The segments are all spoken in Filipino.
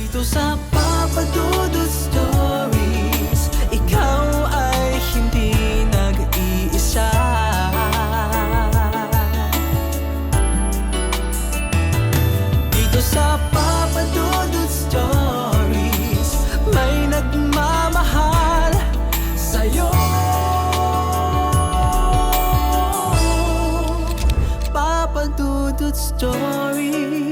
Dito sa Papa Dudut Stories, ikaw ay hindi nag-iisa. Dito sa Papa Dudut Stories, may nagmamahal sa'yo. Papa Dudut Stories,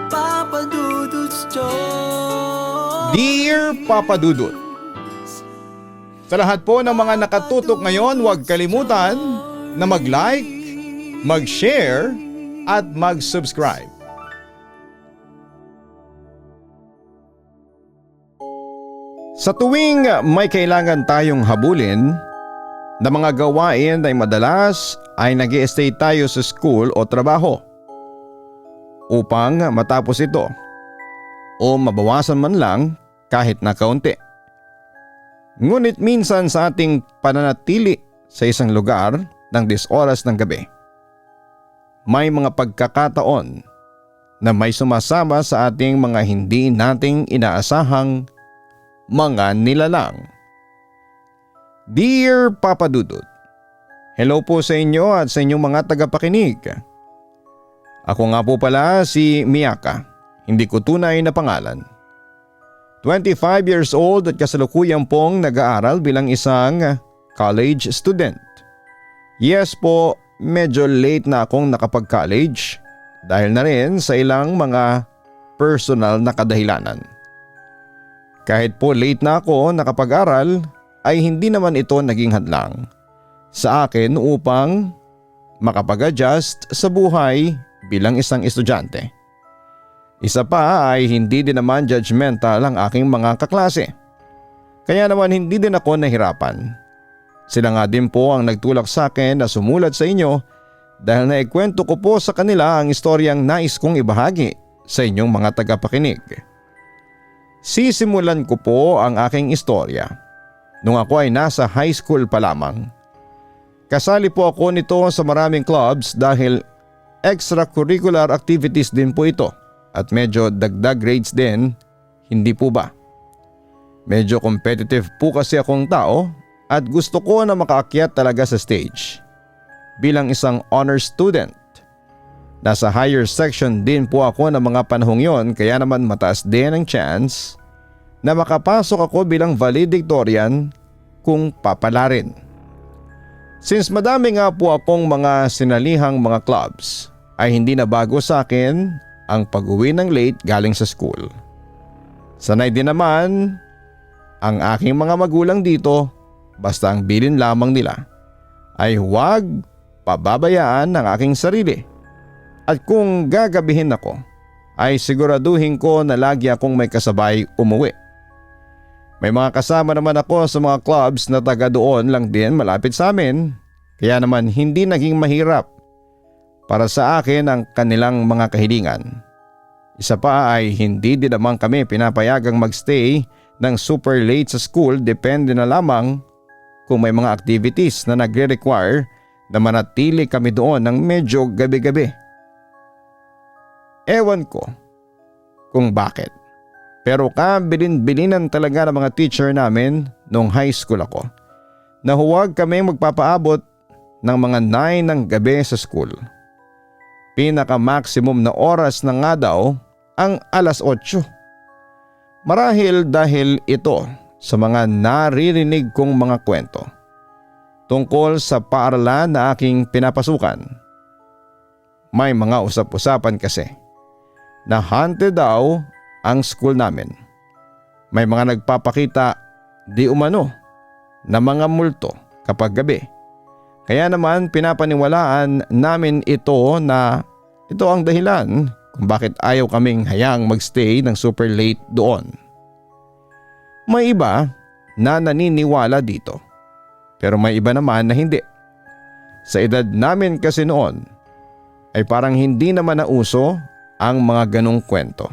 Papa Dudut Stories. Dear Papa Dudut, sa lahat po ng mga nakatutok ngayon, huwag kalimutan na mag-like, mag-share at mag-subscribe. Sa tuwing may kailangan tayong habulin na mga gawain ay madalas ay nag-i-stay tayo sa school o trabaho upang matapos ito o mabawasan man lang kahit na kaunti. Ngunit minsan sa ating pananatili sa isang lugar ng 10 oras ng gabi, may mga pagkakataon na may sumasama sa ating mga hindi nating inaasahang mga nilalang. Dear Papa Dudut, hello po sa inyo at sa inyong mga tagapakinig. Ako nga po pala si Miyaka, hindi ko tunay na pangalan. 25 years old at kasalukuyan pong nag-aaral bilang isang college student. Yes po, medyo late na akong nakapag-college dahil na rin sa ilang mga personal na kadahilanan. Kahit po late na ako nakapag-aral ay hindi naman ito naging hadlang sa akin upang makapag-adjust sa buhay bilang isang estudyante. Isa pa ay hindi din naman judgmental ang aking mga kaklase. Kaya naman hindi din ako nahirapan. Sila nga din po ang nagtulak sa akin na sumulat sa inyo dahil naikwento ko po sa kanila ang istoryang nais kong ibahagi sa inyong mga tagapakinig. Sisimulan ko po ang aking istorya nung ako ay nasa high school pa lamang. Kasali po ako nito sa maraming clubs dahil extracurricular activities din po ito at medyo dagdag grades din, hindi po ba? Medyo competitive po kasi akong tao at gusto ko na makaakyat talaga sa stage. Bilang isang honor student, nasa higher section din po ako ng mga panahong yon kaya naman mataas din ang chance na makapasok ako bilang valedictorian kung papalarin. Since madami nga po akong mga sinalihang mga clubs, ay hindi na bago sa akin ang pag-uwi ng late galing sa school. Sanay din naman ang aking mga magulang dito basta ang bilin lamang nila ay huwag pababayaan ang aking sarili. At kung gagabihin ako ay siguraduhin ko na lagi akong may kasabay umuwi. May mga kasama naman ako sa mga clubs na taga doon lang din malapit sa amin kaya naman hindi naging mahirap para sa akin ang kanilang mga kahilingan. Isa pa ay hindi din naman kami pinapayagang magstay ng super late sa school, depende na lamang kung may mga activities na nagre-require na manatili kami doon ng medyo gabi-gabi. Ewan ko kung bakit, pero kabilin-bilinan talaga ng mga teacher namin nung high school ako na huwag kami magpapaabot ng mga 9 ng gabi sa school. Pinaka-maximum na oras na nga daw ang alas 8. Marahil dahil ito sa mga naririnig kong mga kwento tungkol sa paaralan na aking pinapasukan. May mga usap-usapan kasi na haunted daw ang school namin. May mga nagpapakita di umano na mga multo kapag gabi. Kaya naman pinapaniwalaan namin ito na ito ang dahilan kung bakit ayaw kaming hayang magstay ng super late doon. May iba na naniniwala dito, pero may iba naman na hindi. Sa edad namin kasi noon ay parang hindi naman nauso ang mga ganong kwento.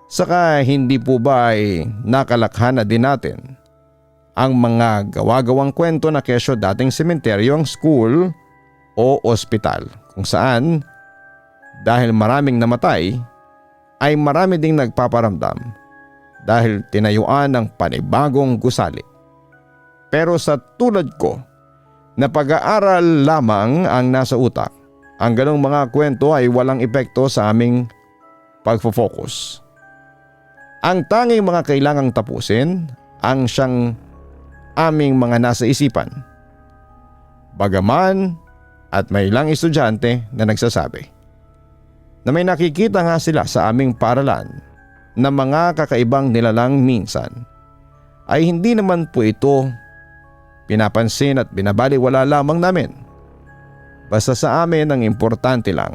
Saka hindi po ba ay nakalakhan na din natin ang mga gawa-gawang kwento na kesyo dating sementeryo ang school o ospital kung saan dahil maraming namatay ay marami ding nagpaparamdam dahil tinayuan ng panibagong gusali. Pero sa tulad ko na pag-aaral lamang ang nasa utak, ang ganong mga kwento ay walang epekto sa aming pagfo-focus. Ang tanging mga kailangang tapusin ang siyang aming mga nasa isipan. Bagaman at may ilang estudyante na nagsasabi na may nakikita nga sila sa aming paaralan na mga kakaibang nilalang minsan, ay hindi naman po ito pinapansin at binabaliwala lamang namin. Basta sa amin ang importante lang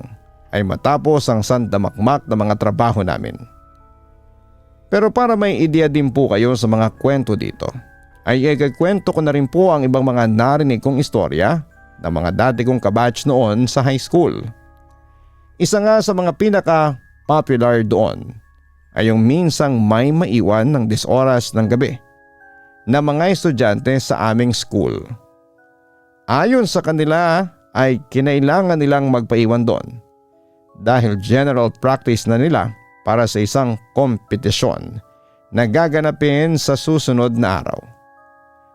ay matapos ang sandamakmak na mga trabaho namin. Pero para may ideya din po kayo sa mga kwento dito, ay ikakwento ko na rin po ang ibang mga narinig kong istorya ng mga dati kong kabatch noon sa high school. Isa nga sa mga pinaka-popular doon ay yung minsang may maiwan ng 10 oras ng gabi na mga estudyante sa aming school. Ayon sa kanila ay kinailangan nilang magpaiwan doon dahil general practice na nila para sa isang kompetisyon na gaganapin sa susunod na araw.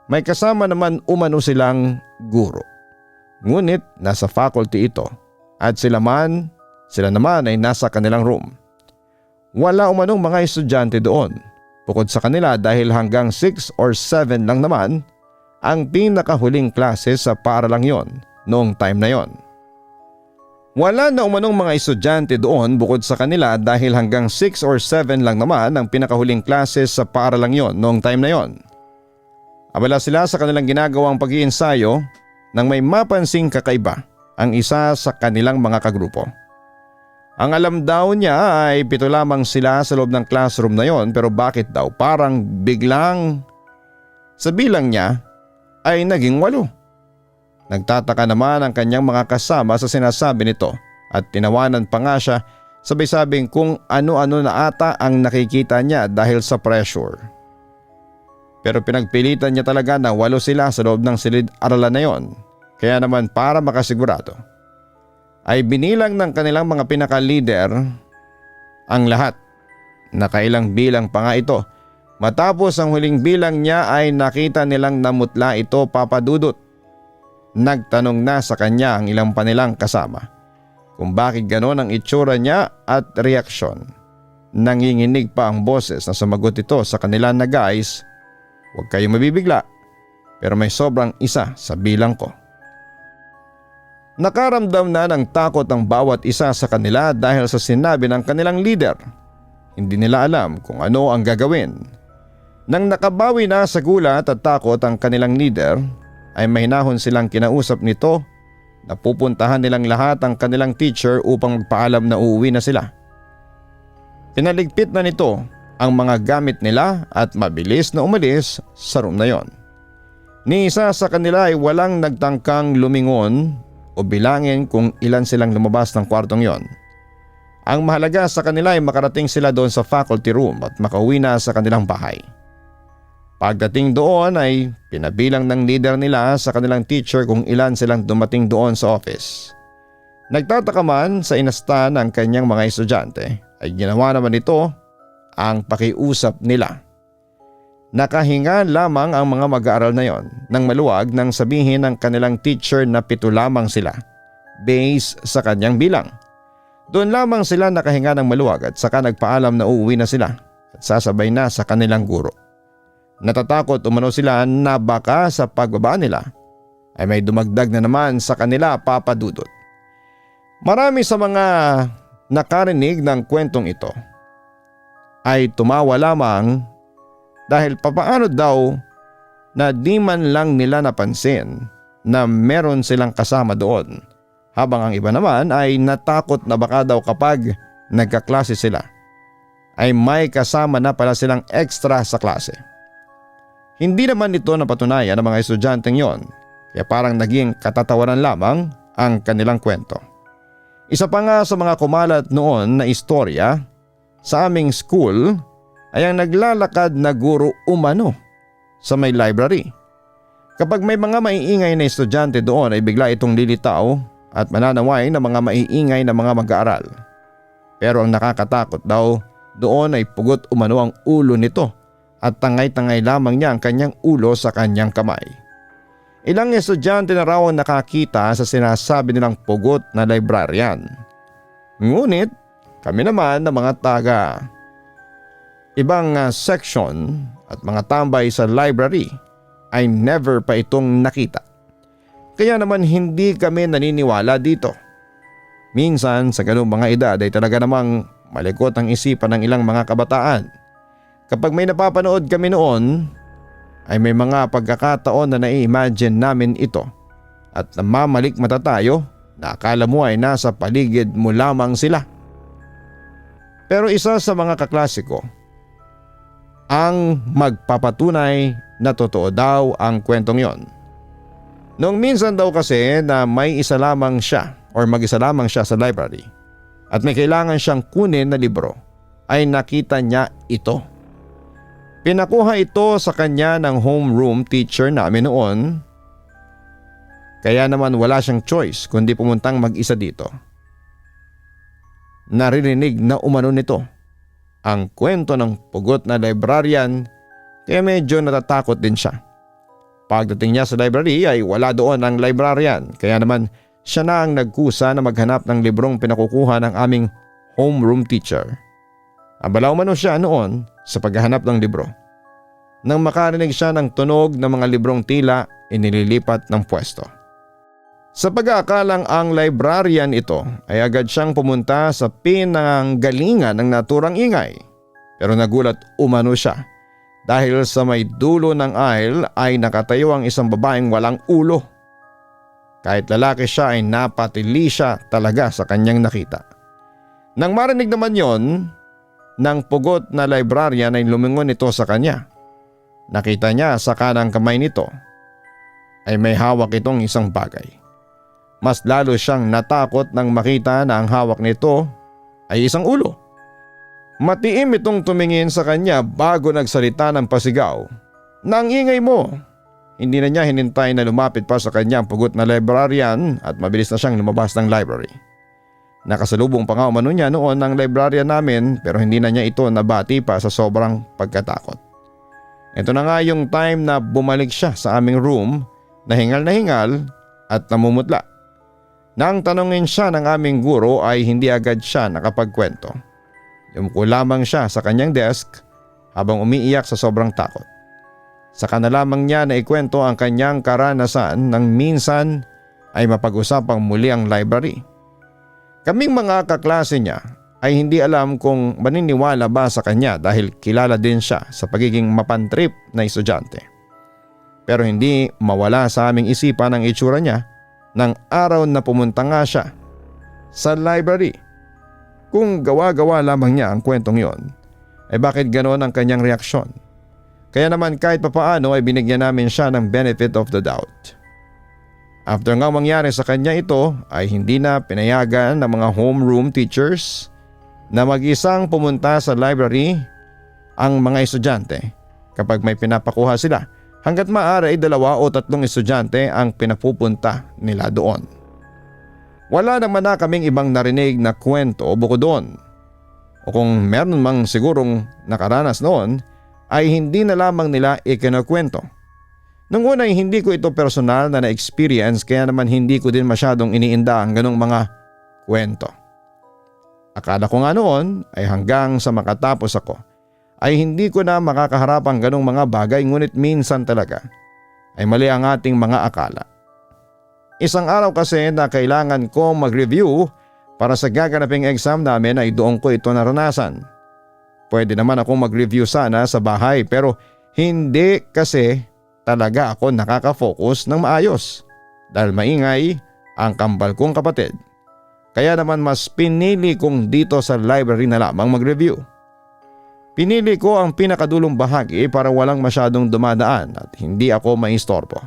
May kasama naman umano silang guro. Ngunit nasa faculty ito at sila naman ay nasa kanilang room. Wala umanong mga estudyante doon bukod sa kanila dahil hanggang 6 or 7 lang naman ang pinakahuling klase sa paaralang yon noong time na yon. Wala na umanong mga estudyante doon bukod sa kanila dahil hanggang 6 or 7 lang naman ang pinakahuling klase sa paaralang yon noong time na yon. Abala sila sa kanilang ginagawang pag-iensayo nang may mapansing kakaiba ang isa sa kanilang mga kagrupo. Ang alam daw niya ay 7 lamang sila sa loob ng classroom na yon, pero bakit daw parang biglang sa bilang niya ay naging 8. Nagtataka naman ang kanyang mga kasama sa sinasabi nito at tinawanan pa nga siya, sabay-sabing kung ano-ano na ata ang nakikita niya dahil sa pressure. Pero pinagpilitan niya talaga na 8 sila sa loob ng silid-aralan na yon, kaya naman para makasigurado ay binilang ng kanilang mga pinaka-leader ang lahat. Nakailang bilang pa nga ito. Matapos ang huling bilang niya ay nakita nilang namutla ito, Papa Dudut. Nagtanong na sa kanya ang ilang pa nilang kasama kung bakit ganon ang itsura niya at reaksyon. Nanginginig pa ang boses na sumagot ito sa kanila na, guys, huwag kayong mabibigla, pero may sobrang isa sa bilang ko. Nakaramdam na ng takot ang bawat isa sa kanila dahil sa sinabi ng kanilang leader. Hindi nila alam kung ano ang gagawin. Nang nakabawi na sa gulat at takot ang kanilang leader, ay mahinahon silang kinausap nito na pupuntahan nilang lahat ang kanilang teacher upang magpaalam na uuwi na sila. Pinaligpit na nito ang mga gamit nila at mabilis na umalis sa room na yon. Ni isa sa kanila ay walang nagtangkang lumingon o bilangin kung ilan silang lumabas ng kwartong yon. Ang mahalaga sa kanila ay makarating sila doon sa faculty room at makauwi na sa kanilang bahay. Pagdating doon ay pinabilang ng leader nila sa kanilang teacher kung ilan silang dumating doon sa office. Nagtataka man sa inasta ng kanyang mga estudyante ay ginawa naman ito ang pakiusap nila. Nakahinga lamang ang mga mag-aaral na yon nang maluwag nang sabihin ng kanilang teacher na 7 lamang sila based sa kanyang bilang. Doon lamang sila nakahinga ng maluwag at saka nagpaalam na uuwi na sila at sasabay na sa kanilang guro. Natatakot umano sila na baka sa pagbaba nila ay may dumagdag na naman sa kanila, Papa Dudut. Marami sa mga nakarinig ng kwentong ito ay tumawa lamang dahil papaano daw na di man lang nila napansin na meron silang kasama doon, habang ang iba naman ay natakot na baka daw kapag nagkaklase sila ay may kasama na pala silang extra sa klase. Hindi naman ito napatunayan ng mga estudyanteng yon, kaya parang naging katatawanan lamang ang kanilang kwento. Isa pa nga sa mga kumalat noon na istorya sa aming school ay ang naglalakad na guro umano sa may library. Kapag may mga maiingay na estudyante doon ay bigla itong lilitaw at mananaway ng mga maiingay na mga mag-aaral. Pero ang nakakatakot daw doon ay pugot umano ang ulo nito at tangay-tangay lamang niya ang kanyang ulo sa kanyang kamay. Ilang estudyante na raw ang nakakita sa sinasabi nilang pugot na librarian. Ngunit kami naman na mga taga ibang section at mga tambay sa library ay never pa itong nakita. Kaya naman hindi kami naniniwala dito. Minsan sa ganung mga edad ay talaga namang malikot ang isipan ng ilang mga kabataan. Kapag may napapanood kami noon ay may mga pagkakataon na nai-imagine namin ito at namamalikmata tayo na akala mo ay nasa paligid mo lamang sila. Pero isa sa mga kaklase ko ang magpapatunay na totoo daw ang kwentong yon. Noong minsan daw kasi na may isa lamang siya or mag-isa lamang siya sa library at may kailangan siyang kunin na libro ay nakita niya ito. Pinakuha ito sa kanya ng homeroom teacher namin noon. Kaya naman wala siyang choice kundi pumuntang mag-isa dito. Naririnig na umano nito ang kwento ng pugot na librarian kaya medyo natatakot din siya. Pagdating niya sa library ay wala doon ang librarian kaya naman siya na ang nagkusa na maghanap ng librong pinakukuha ng aming homeroom teacher. Abalaw man siya noon sa paghahanap ng libro. Nang makarinig siya ng tunog ng mga librong tila inililipat ng pwesto. Sa pag-aakalang ang librarian ito ay agad siyang pumunta sa pinanggalingan ng naturang ingay. Pero nagulat umano siya dahil sa may dulo ng aisle ay nakatayo ang isang babaeng walang ulo. Kahit lalaki siya ay napatili siya talaga sa kanyang nakita. Nang marinig naman yon, ng pugot na librarian ay lumingon ito sa kanya. Nakita niya sa kanang kamay nito ay may hawak itong isang bagay. Mas lalo siyang natakot nang makita na ang hawak nito ay isang ulo. Matiim itong tumingin sa kanya bago nagsalita ng pasigaw. Nang ingay mo! Hindi na niya hinintay na lumapit pa sa kanya ang pugot na librarian at mabilis na siyang lumabas ng library. Nakasalubong pa nga umano niya noon ang librarian namin pero hindi na niya ito nabati pa sa sobrang pagkatakot. Ito na nga yung time na bumalik siya sa aming room na hingal at namumutla. Nang tanungin siya ng aming guro ay hindi agad siya nakapagkwento. Yumuko lamang siya sa kanyang desk habang umiiyak sa sobrang takot. Saka na lamang niya na ikwento ang kanyang karanasan nang minsan ay mapag-usapang muli ang library. Kaming mga kaklase niya ay hindi alam kung maniniwala ba sa kanya dahil kilala din siya sa pagiging mapantrip na estudyante. Pero hindi mawala sa aming isipan ang itsura niya ng araw na pumunta nga siya sa library. Kung gawa-gawa lamang niya ang kwentong yon, ay bakit ganoon ang kanyang reaksyon? Kaya naman kahit papaano ay binigyan namin siya ng benefit of the doubt. After nga mangyari sa kanya ito ay hindi na pinayagan ng mga homeroom teachers na mag-isang pumunta sa library ang mga estudyante kapag may pinapakuha sila. Hanggat maaari ay 2 o 3 estudyante ang pinapupunta nila doon. Wala naman na kaming ibang narinig na kwento bukod doon. O kung meron mang sigurong nakaranas noon ay hindi na lamang nila ikinakwento. Nung una ay hindi ko ito personal na na-experience kaya naman hindi ko din masyadong iniinda ang ganong mga kwento. Akala ko nga noon ay hanggang sa makatapos ako ay hindi ko na makakaharap ang ganong mga bagay ngunit minsan talaga ay mali ang ating mga akala. Isang araw kasi na kailangan ko mag-review para sa gaganaping exam namin ay doon ko ito naranasan. Pwede naman akong mag-review sana sa bahay pero hindi kasi talaga ako nakaka-focus ng maayos dahil maingay ang kambal kong kapatid. Kaya naman mas pinili kong dito sa library na lamang mag-review. Pinili ko ang pinakadulong bahagi para walang masyadong dumadaan at hindi ako maistorbo.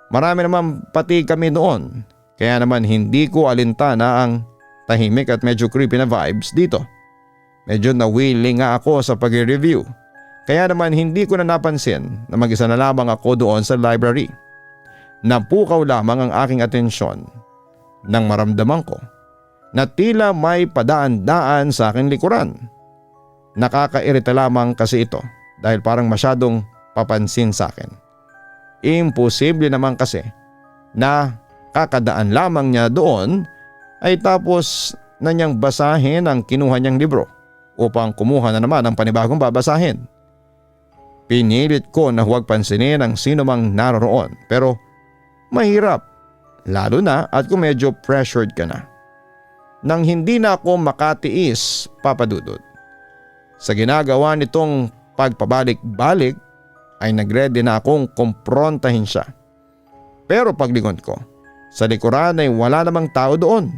Marami naman pati kami noon kaya naman hindi ko alintana ang tahimik at medyo creepy na vibes dito. Medyo nawili nga ako sa pag-review kaya naman hindi ko na napansin na mag-isa na lamang ako doon sa library. Napukaw lamang ang aking atensyon nang maramdaman ko na tila may padaan-daan sa aking likuran. Nakakairita lamang kasi ito dahil parang masyadong papansin sa akin. Imposible naman kasi na kakadaan lamang niya doon ay tapos na niyang basahin ang kinuha niyang libro upang kumuha na naman ng panibagong babasahin. Pinilit ko na huwag pansinin ang sino mang naroroon pero mahirap lalo na at kung medyo pressured ka na. Nang hindi na ako makatiis, Papa Dudut, sa ginagawa nitong pagpabalik-balik ay nagready na akong kumprontahin siya. Pero paglingon ko, sa likuran ay wala namang tao doon.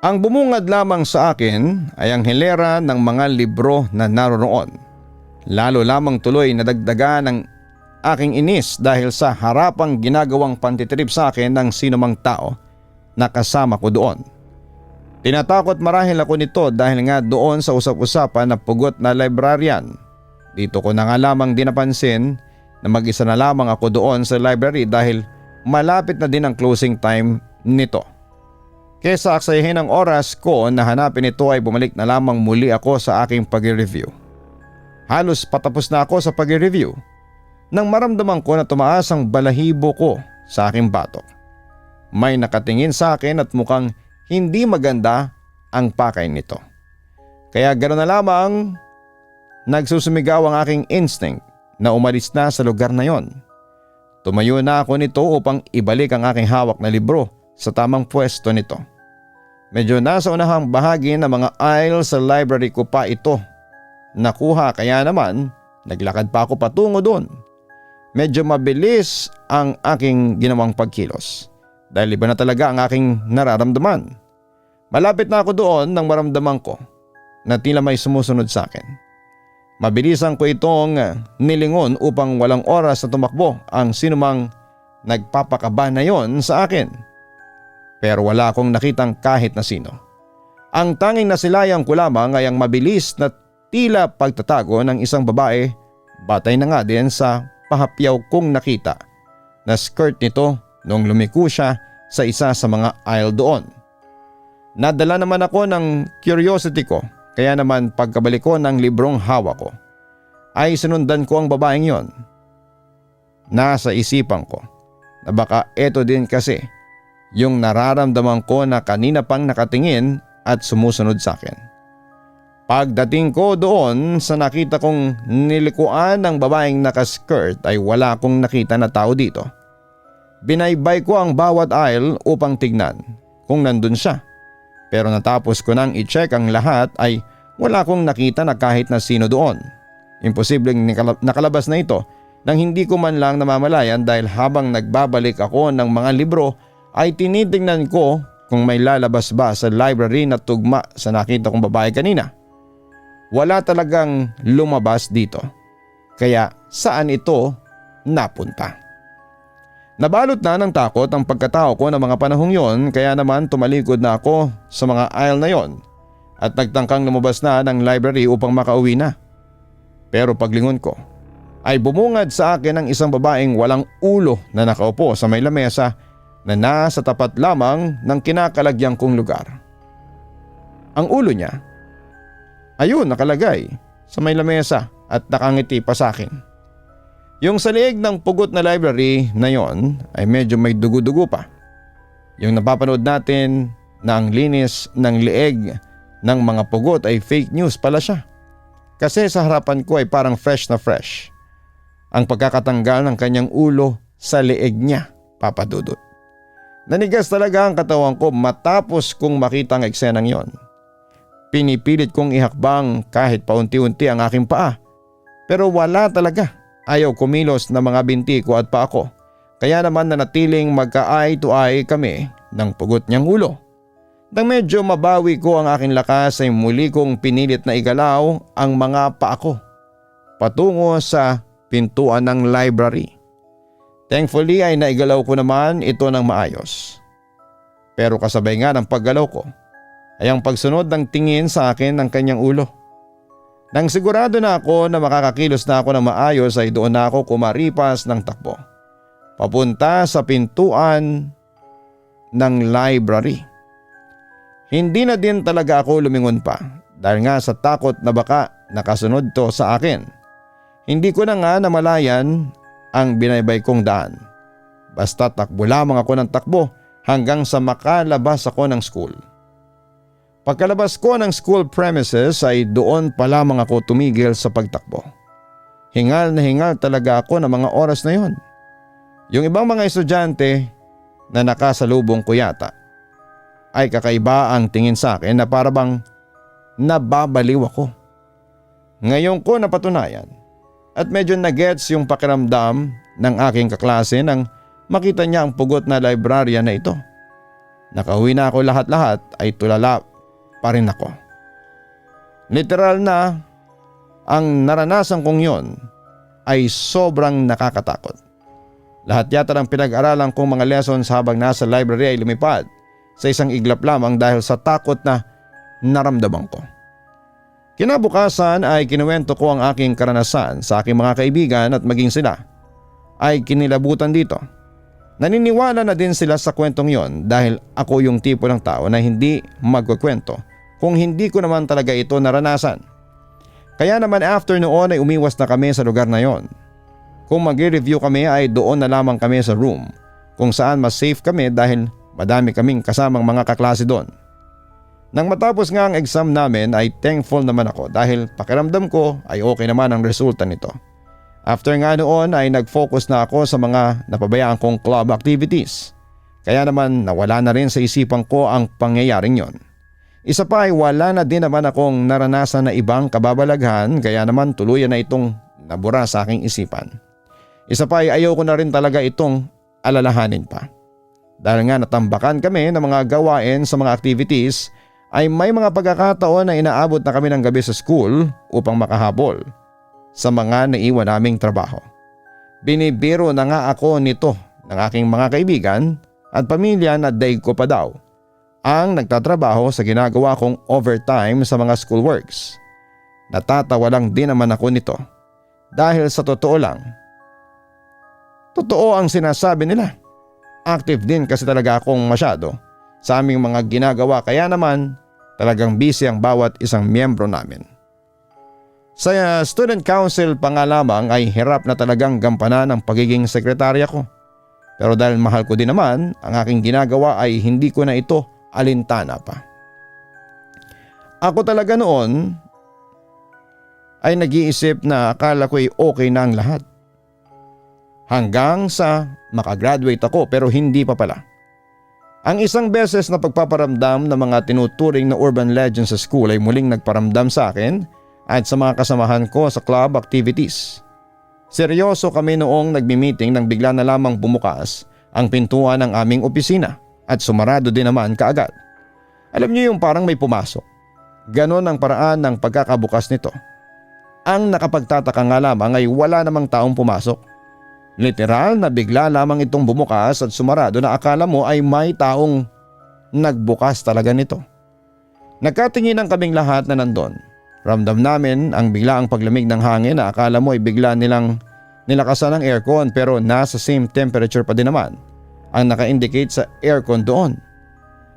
Ang bumungad lamang sa akin ay ang hilera ng mga libro na naroroon. Lalo lamang tuloy na dagdagan ng aking inis dahil sa harapang ginagawang pantitrip sa akin ng sinumang tao na kasama ko doon. Tinatakot marahil ako nito dahil nga doon sa usap-usapan na pugot na librarian. Dito ko na nga lamang din napansin na mag-isa na lamang ako doon sa library dahil malapit na din ang closing time nito. Kesa aksayahin ang oras ko na hanapin ito ay bumalik na lamang muli ako sa aking pag-review. Halos patapos na ako sa pag-review nang maramdaman ko na tumaas ang balahibo ko sa aking batok. May nakatingin sa akin at mukhang hindi maganda ang pakay nito. Kaya ganoon na lamang nagsusumigaw ang aking instinct na umalis na sa lugar na yon. Tumayo na ako nito upang ibalik ang aking hawak na libro sa tamang pwesto nito. Medyo nasa unahang bahagi ng mga aisle sa library ko pa ito nakuha kaya naman naglakad pa ako patungo doon. Medyo mabilis ang aking ginawang pagkilos dahil iba na talaga ang aking nararamdaman. Malapit na ako doon nang maramdaman ko na tila may sumusunod sa akin. Mabilisan ko itong nilingon upang walang oras na tumakbo ang sinumang nagpapakaba na yon sa akin. Pero wala akong nakitang kahit na sino. Ang tanging nasilayan ko lamang ay ang mabilis na tila pagtatago ng isang babae batay na nga din sa pahapyaw kong nakita na skirt nito nung lumiko siya sa isa sa mga aisle doon. Nadala naman ako ng curiosity ko kaya naman pagkabalik ko ng librong hawak ko ay sinundan ko ang babaeng yon. Nasa isipan ko na baka eto din kasi yung nararamdaman ko na kanina pang nakatingin at sumusunod sa akin. Pagdating ko doon sa nakita kong nilikuan ng babaeng nakaskirt ay wala akong nakita na tao dito. Binaybay ko ang bawat aisle upang tignan kung nandun siya. Pero natapos ko nang i-check ang lahat ay wala akong nakita na kahit na sino doon. Imposibleng nakalabas na ito nang hindi ko man lang namamalayan dahil habang nagbabalik ako ng mga libro ay tinitingnan ko kung may lalabas ba sa library na tugma sa nakita kong babae kanina. Wala talagang lumabas dito. Kaya saan ito napunta? Nabalot na ng takot ang pagkatao ko ng mga panahong yon kaya naman tumalikod na ako sa mga aisle na yon at nagtangkang lumabas na ng library upang makauwi na. Pero paglingon ko ay bumungad sa akin ang isang babaeng walang ulo na nakaupo sa may lamesa na nasa tapat lamang ng kinakalagyan kong lugar. Ang ulo niya, ayun nakalagay sa may lamesa at nakangiti pa sa akin. Yung sa liig ng pugot na library na yon ay medyo may dugo-dugo pa. Yung napapanood natin na ang linis ng liig ng mga pugot ay fake news pala siya. Kasi sa harapan ko ay parang fresh na fresh ang pagkakatanggal ng kanyang ulo sa liig niya, Papa Dudut. Nanigas talaga ang katawan ko matapos kong makita ang eksenang yon. Pinipilit kong ihakbang kahit paunti-unti ang aking paa. Pero wala talaga. Ayaw kumilos na mga binti ko at paa ko. Kaya naman nanatiling magka-eye to eye kami ng pugot niyang ulo. Nang medyo mabawi ko ang aking lakas ay muli kong pinilit na igalaw ang mga paa ko patungo sa pintuan ng library. Thankfully ay naigalaw ko naman ito ng maayos. Pero kasabay nga ng paggalaw ko ay ang pagsunod ng tingin sa akin ng kanyang ulo. Nang sigurado na ako na makakakilos na ako ng maayos ay doon na ako kumaripas ng takbo. Papunta sa pintuan ng library. Hindi na din talaga ako lumingon pa dahil nga sa takot na baka nakasunod to sa akin. Hindi ko na nga namalayan ang binaybay kong daan. Basta takbo lamang ako ng takbo hanggang sa makalabas ako ng school. Pagkalabas ko ng school premises ay doon pa lamang ako tumigil sa pagtakbo. Hingal na hingal talaga ako ng mga oras na yon. Yung ibang mga estudyante na nakasalubong ko yata ay kakaiba ang tingin sa akin na parabang nababaliw ako. Ngayon ko napatunayan at medyo nagets yung pakiramdam ng aking kaklase nang makita niya ang pugot na librarian na ito. Nakauwi na ako lahat-lahat ay tulala pa rin ako. Literal na ang naranasan kong yon ay sobrang nakakatakot. Lahat yata ng pinag-aralan kong mga lessons habang nasa library ay lumipad sa isang iglap lamang dahil sa takot na naramdaman ko. Kinabukasan ay kinuwento ko ang aking karanasan sa aking mga kaibigan at maging sila ay kinilabutan dito. Naniniwala na din sila sa kwentong yon dahil ako yung tipo ng tao na hindi magkukwento kung hindi ko naman talaga ito naranasan. Kaya naman after noon ay umiwas na kami sa lugar na yon. Kung mag-review kami ay doon na lamang kami sa room kung saan mas safe kami dahil madami kaming kasamang mga kaklase doon. Nang matapos nga ang exam namin ay thankful naman ako dahil pakiramdam ko ay okay naman ang resulta nito. After nga noon ay nag-focus na ako sa mga napabayaan kong club activities. Kaya naman nawala na rin sa isipan ko ang pangyayaring yon. Isa pa ay wala na din naman akong naranasan na ibang kababalaghan kaya naman tuluyan na itong nabura sa aking isipan. Isa pa ay ayoko na rin talaga itong alalahanin pa. Dahil nga natambakan kami ng mga gawain sa mga activities ay may mga pagkakataon na inaabot na kami ng gabi sa school upang makahabol sa mga naiwan naming trabaho. Binibiro na nga ako nito ng aking mga kaibigan at pamilya na daig ko pa daw ang nagtatrabaho sa ginagawa kong overtime sa mga schoolworks. Natatawa lang din naman ako nito dahil sa totoo lang, totoo ang sinasabi nila. Active din kasi talaga akong masyado sa aming mga ginagawa kaya naman talagang busy ang bawat isang miyembro namin. Sa student council pa nga lamang ay hirap na talagang gampanan ang pagiging sekretarya ko. Pero dahil mahal ko din naman ang aking ginagawa ay hindi ko na ito alintana pa. Ako talaga noon ay nag-iisip na akala ko ay okay na ang lahat. Hanggang sa makagraduate ako pero hindi pa pala. Ang isang beses na pagpaparamdam ng mga tinuturing na urban legends sa school ay muling nagparamdam sa akin at sa mga kasamahan ko sa club activities. Seryoso kami noong nagmi-meeting nang bigla na lamang bumukas ang pintuan ng aming opisina at sumarado din naman kaagad. Alam niyo yung parang may pumasok. Ganon ang paraan ng pagkakabukas nito. Ang nakapagtataka nga lamang ay wala namang taong pumasok. Literal na bigla lamang itong bumukas at sumarado na akala mo ay may taong nagbukas talaga nito. Nagkatinginan kaming lahat na nandun. Ramdam namin ang biglaang paglamig ng hangin na akala mo ay bigla nilang nilakasan ng aircon pero nasa same temperature pa din naman ang naka-indicate sa aircon doon.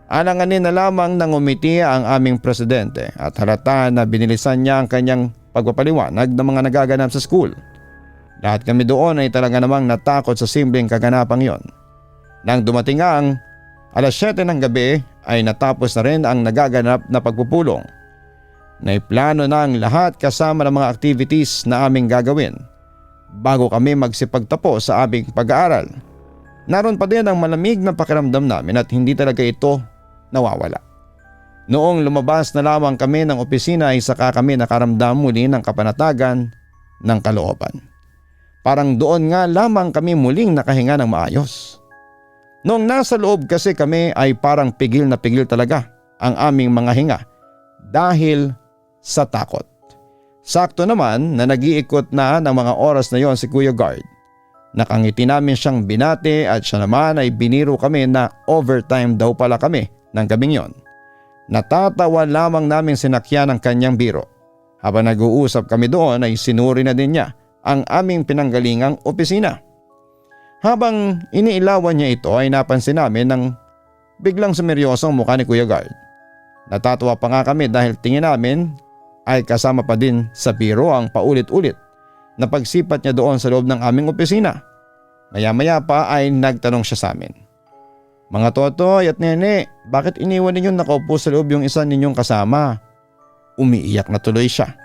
Alanganin na lamang nang umiti ang aming presidente at halata na binilisan niya ang kanyang pagpapaliwanag ng mga nagaganap sa school. Lahat kami doon ay talaga namang natakot sa simpleng kaganapang yon. Nang dumating nga ang alas 7 ng gabi ay natapos na rin ang nagaganap na pagpupulong. Naiplano na ang lahat kasama ng mga activities na aming gagawin bago kami magsipagtapos sa aming pag-aaral. Naroon pa din ang malamig na pakiramdam namin at hindi talaga ito nawawala. Noong lumabas na lamang kami ng opisina ay saka kami nakaramdam muli ng kapanatagan ng kalooban. Parang doon nga lamang kami muling nakahinga ng maayos. Noong nasa loob kasi kami ay parang pigil na pigil talaga ang aming mga hinga dahil sa takot. Sakto naman na nag-iikot na ng mga oras na yon si Kuya Guard. Nakangiti namin siyang binati at siya naman ay biniro kami na overtime daw pala kami ng gabing yon. Natatawa lamang namin sinakyan ang kanyang biro. Habang nag-uusap kami doon ay sinuri na din niya ang aming pinanggalingang opisina. Habang iniilawan niya ito ay napansin namin ng Biglang sumeryoso ang mukha ni Kuya Guard. Natatawa pa nga kami dahil tingin namin ay kasama pa din sa biro ang paulit-ulit na pagsipat niya doon sa loob ng aming opisina. Maya-maya pa ay nagtanong siya sa amin. Mga Totoy at Nene, bakit iniwan ninyong nakaupo sa loob yung isa ninyong kasama? Umiiyak na tuloy siya.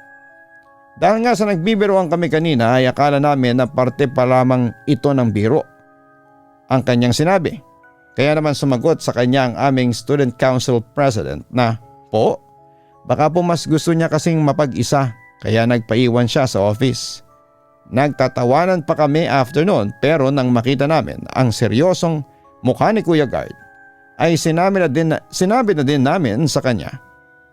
Dahil nga sa nagbibiroan kami kanina ay akala namin na parte pa lamang ito ng biro ang kanyang sinabi. Kaya naman sumagot sa kanya ang aming student council president na, "Po, baka po mas gusto niya kasing mapag-isa kaya nagpaiwan siya sa office." Nagtatawanan pa kami after noon pero nang makita namin ang seryosong mukha ni Kuya Guard ay sinabi na din namin sa kanya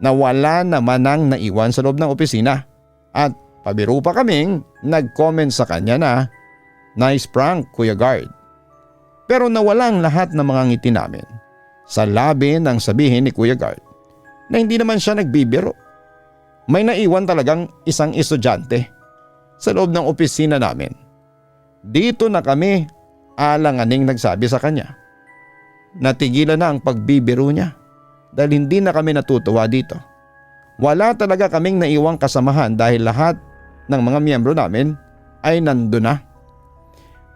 na wala naman ang naiwan sa loob ng opisina at pabiro pa kaming nag-comment sa kanya na, "Nice prank, Kuya Guard." Pero nawala ang lahat ng mga ngiti namin sa labi ng sabihin ni Kuya Guard na hindi naman siya nagbibiro. May naiwan talagang isang estudyante sa loob ng opisina namin. Dito na kami alanganing nagsabi sa kanya. Natigilan na ang pagbibiro niya dahil hindi na kami natutuwa dito. Wala talaga kaming naiwang kasamahan dahil lahat ng mga miyembro namin ay nandun na.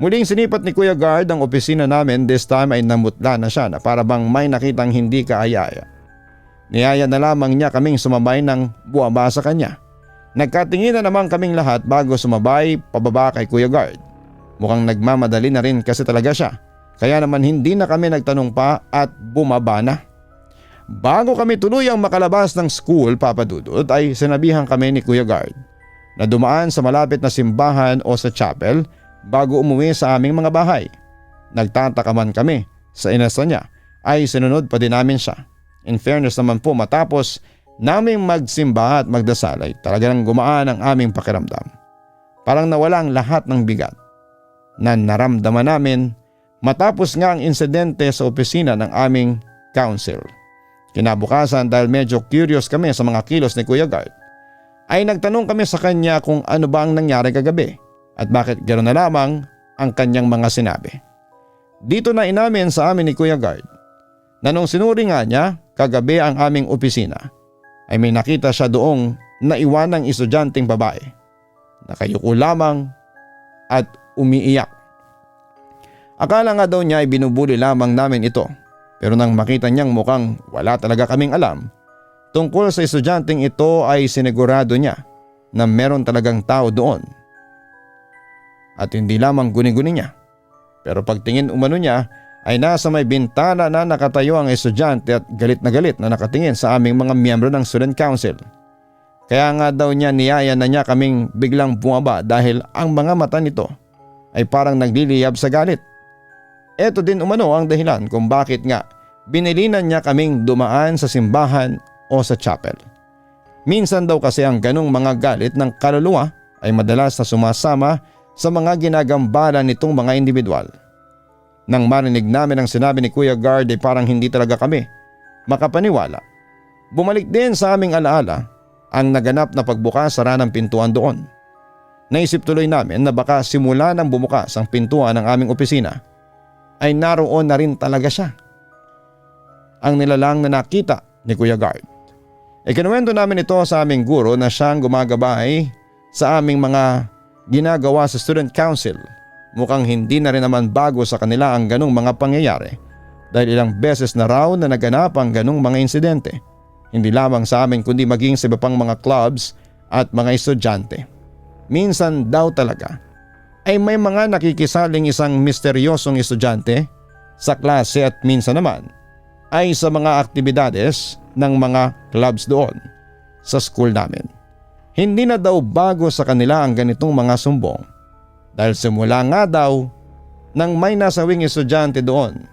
Muling sinipat ni Kuya Guard ang opisina namin. This time ay namutla na siya na para bang may nakitang hindi kaaya-aya. Niyaya na lamang niya kaming sumabay ng buwaba sa kanya. Nagkatingin na naman kaming lahat bago sumabay pababa kay Kuya Guard. Mukhang nagmamadali na rin kasi talaga siya. Kaya naman hindi na kami nagtanong pa at bumaba na. Bago kami tuluyang makalabas ng school, Papa Dudut, ay sinabihan kami ni Kuya Guard na dumaan sa malapit na simbahan o sa chapel bago umuwi sa aming mga bahay. Nagtataka man kami sa inasal niya ay sinunod pa din namin siya. In fairness naman po, matapos naming magsimba at magdasal ay talagang gumaan ang aming pakiramdam. Parang nawala ang lahat ng bigat na naramdaman namin matapos nga ang insidente sa opisina ng aming council. Kinabukasan, dahil medyo curious kami sa mga kilos ni Kuya Guard, ay nagtanong kami sa kanya kung ano ba ang nangyari kagabi at bakit gano'n na lamang ang kanyang mga sinabi. Dito na inamin sa amin ni Kuya Guard na nung sinuri nga niya kagabi ang aming opisina ay may nakita siya doong naiwanang estudyanteng babae. Nakayuko lamang at umiiyak. Akala nga daw niya ay binubuli lamang namin ito, pero nang makita niyang mukhang wala talaga kaming alam tungkol sa estudyanteng ito ay sinigurado niya na meron talagang tao doon. At hindi lamang guni-guni niya, pero pagtingin umano niya ay nasa may bintana na nakatayo ang estudyante at galit na nakatingin sa aming mga miyembro ng student council. Kaya nga daw niya niyaya na niya kaming biglang bumaba dahil ang mga mata nito ay parang nagliliyab sa galit. Ito din umano ang dahilan kung bakit nga binilinan niya kaming dumaan sa simbahan o sa chapel. Minsan daw kasi ang ganong mga galit ng kaluluwa ay madalas na sumasama sa mga ginagambala nitong mga individual. Nang marinig namin ang sinabi ni Kuya Guard ay parang hindi talaga kami makapaniwala. Bumalik din sa aming alaala ang naganap na pagbukas-sara ng pintuan doon. Naisip tuloy namin na baka simula nang bumukas ang pintuan ng aming opisina ay naroon na rin talaga siya. Ang nilalang na nakita ni Kuya Guard. Ikinuwento namin ito sa aming guro na siyang gumagabay sa aming mga ginagawa sa student council. Mukhang hindi na rin naman bago sa kanila ang ganong mga pangyayari dahil ilang beses na raw na naganap ang ganong mga insidente. Hindi lamang sa amin kundi maging sa iba pang mga clubs at mga estudyante. Minsan daw talaga ay may mga nakikisaling isang misteryosong estudyante sa klase at minsan naman ay sa mga aktibidades ng mga clubs doon sa school namin. Hindi na daw bago sa kanila ang ganitong mga sumbong dahil simula nga daw nang may nasawing estudyante doon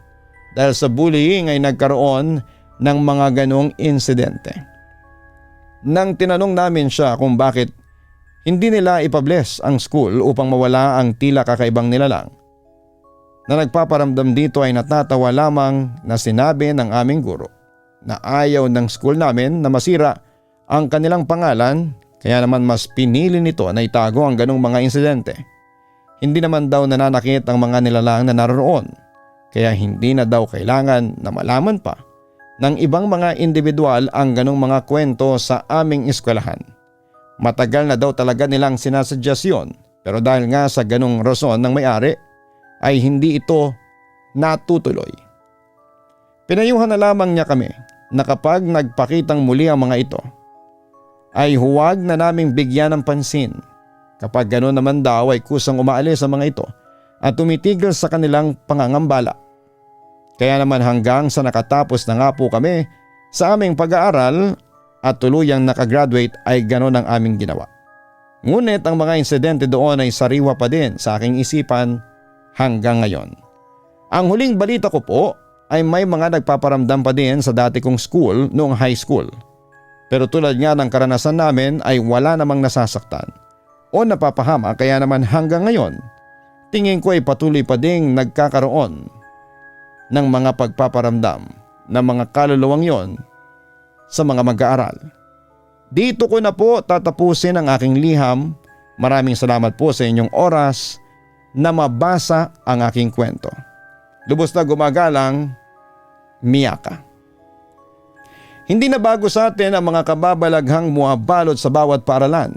dahil sa bullying ay nagkaroon ng mga ganong insidente. Nang tinanong namin siya kung bakit hindi nila ipabless ang school upang mawala ang tila kakaibang nilalang, na nagpaparamdam dito ay natatawa lamang na sinabi ng aming guro na ayaw ng school namin na masira ang kanilang pangalan kaya naman mas pinili nito na itago ang ganong mga insidente. Hindi naman daw nananakit ang mga nilalang na naroon Kaya hindi na daw kailangan na malaman pa ng ibang mga individual ang ganong mga kwento sa aming eskwelahan. Matagal na daw talaga nilang sinasuggest yun, pero dahil nga sa ganong rason ng may-ari ay hindi ito natutuloy. Pinayuhan na lamang niya kami na kapag nagpakitang muli ang mga ito ay huwag na naming bigyan ng pansin. Kapag gano'n naman daw ay kusang umaalis ang mga ito at tumitigil sa kanilang pangangambala. Kaya naman hanggang sa nakatapos na nga po kami sa aming pag-aaral at tuluyang nakagraduate ay gano'n ang aming ginawa. Ngunit ang mga insidente doon ay sariwa pa din sa aking isipan hanggang ngayon. Ang huling balita ko po ay may mga nagpaparamdam pa din sa dati kong school noong high school. Pero tulad nga ng karanasan namin ay wala namang nasasaktan o napapahama, kaya naman hanggang ngayon tingin ko ay patuloy pa ding nagkakaroon ng mga pagpaparamdam ng mga kaluluwang yon sa mga mag-aaral. Dito ko na po tatapusin ang aking liham. Maraming salamat po sa inyong oras na mabasa ang aking kwento. Lubos na gumagalang, Miyaka. Hindi na bago sa atin ang mga kababalaghang muabalot sa bawat paaralan.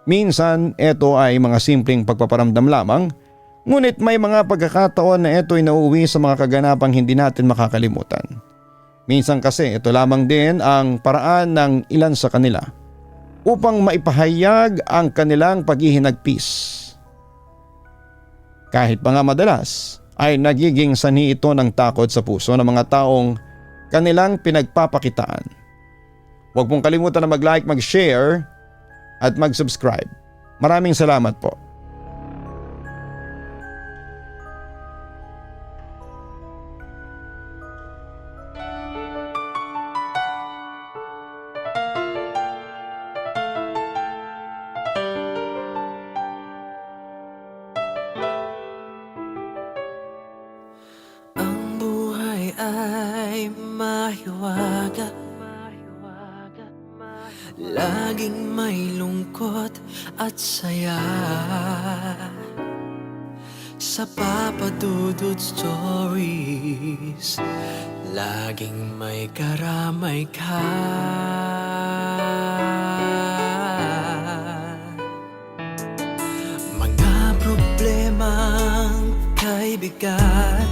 Minsan ito ay mga simpleng pagpaparamdam lamang, ngunit may mga pagkakataon na ito ay nauuwi sa mga kaganapang hindi natin makakalimutan. Minsan kasi ito lamang din ang paraan ng ilan sa kanila upang maipahayag ang kanilang paghihinagpis. Kahit pa nga madalas ay nagiging sanhi ito ng takot sa puso ng mga taong kanilang pinagpapakitaan. Huwag pong kalimutan na mag-like, mag-share at mag-subscribe. Maraming salamat po. Ang buhay ay mahiwaga, laging may lungkot at saya. Sa Papa Dudut Stories, laging may karamay ka. Mga problemang kay bigat,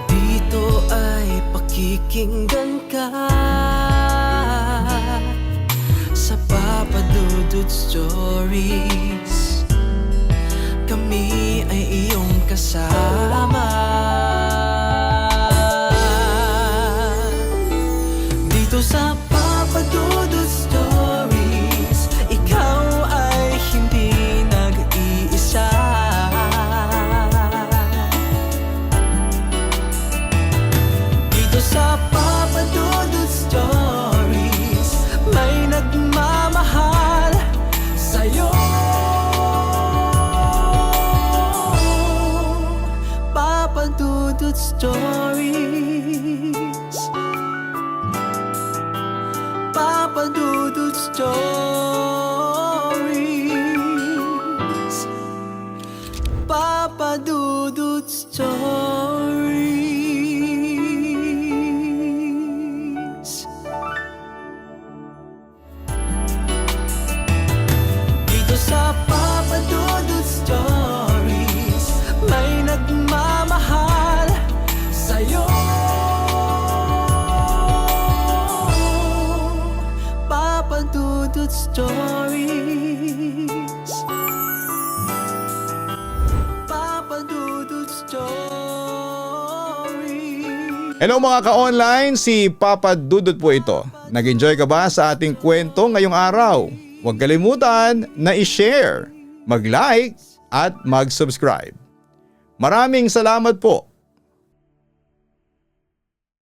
dito ay pakikinggan ka. Sa Papa Dudut Stories, kami ay iyong kasama. Dito sa Papa Dudut Stories, ikaw ay hindi nag-iisa. Dito sa Papa Dudut Stories, may nagmamahal sa'yo. Papa Dudut Stories, Papa Dudut Stories, Papa Dudut Stories. Dito sa Papa Dudut Stories, may nagmamahal sa'yo. Papa Dudut Stories, Papa Dudut Stories. Hello mga ka-online, si Papa Dudut po ito. Nag-enjoy ka ba sa ating kwento ngayong araw? Huwag kalimutan na i-share, mag-like at mag-subscribe. Maraming salamat po